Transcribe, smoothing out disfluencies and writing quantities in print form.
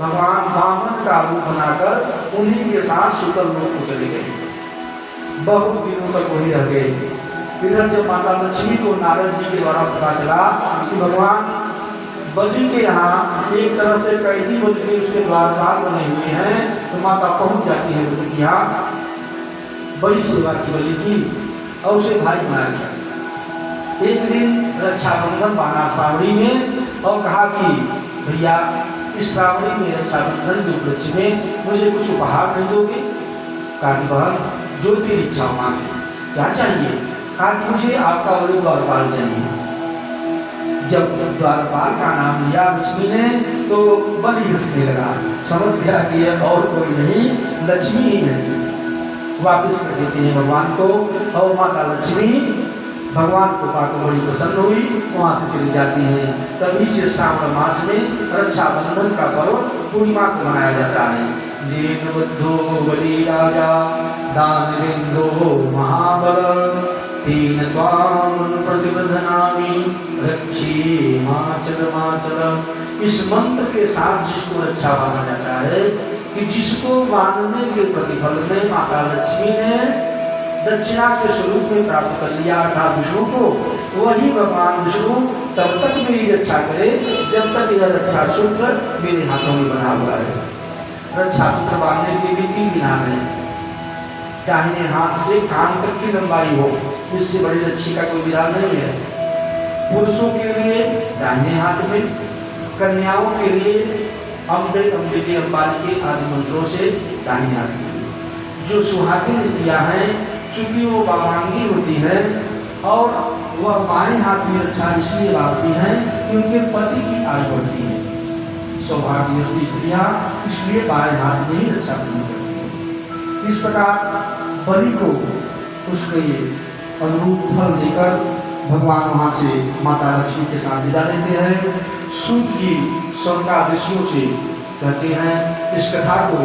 भगवान वामन का रूप बनाकर उन्हीं के साथ शुक्ल लोक को चले गए। बहुत दिनों तक वही रह गए। इधर जब माता लक्ष्मी को नारद जी के द्वारा पता चला कि भगवान बलि के यहाँ एक तरह से कैदी बन के उसके द्वारपाल बने हुए हैं, तो माता पहुंच जाती है बलि के यहाँ। बड़ी सेवा की बलि की और उसे भाई बना लिया। एक दिन रक्षाबंधन बाना श्रावणी में और कहा कि भैया इस श्रावणी में रक्षाबंधन के उपलक्ष्य में मुझे कुछ उपहार नहीं दोगे? कहा कि बहन जो तेरी इच्छा मांगे। क्या चाहिए? कहा कि मुझे आपका और द्वारपाल चाहिए। जब द्वारपाल का नाम लिया लक्ष्मी ने तो बलि हंसने लगा, समझ गया कि यह और कोई नहीं लक्ष्मी ही है। वापस कर देते हैं भगवान को और माता लक्ष्मी भगवान को पाकर बड़ी प्रसन्न हुई, वहां से चली जाती हैं। तभी से श्रावण मास में रक्षाबंधन का पर्व पूर्णिमा को मनाया जाता है। जीर्णबद्धो बलि राजा दानवेन्द्रो महाबल तेन त्वां प्रतिबध्नामि रक्षे माचल माचल। इस मंत्र के साथ जिसको रक्षा माना जाता है कि जिसको मानने के प्रतिफल में माता लक्ष्मी ने दक्षिणा के स्वरूप में प्राप्त कर लिया अर्थात विष्णु को, वही भगवान विष्णु तब तक मेरी रक्षा करे जब तक यह रक्षा सूत्र मेरे हाथों में बना हुआ है। रक्षा सूत्र बांधने के भी 3 विधान है। दाहिने हाथ से कान तक की लंबाई हो, इससे बड़ी रक्षी का कोई विधान नहीं है। पुरुषों के लिए दाहिने हाथ में, कन्याओं के लिए अम्बे अम्बिके अम्बालिके आदि मंत्रों से दाहिने हाथ में। जो सुहागिन स्त्रियां हैं चूंकि वो बामांगी होती है और वह बाएं हाथ में रक्षा इसलिए बांधती हैं कि उनके पति की आयु बढ़ती है। सौभाग्यवती स्त्रियां इसलिए बाएं हाथ में ही रक्षा पूर्ण करती है। इस प्रकार बलि को उसके अनुरूप फल देकर भगवान वहां से माता लक्ष्मी के साथ विदा लेते हैं। सूत जी स्वर्गादृशियों से कहते हैं इस कथा को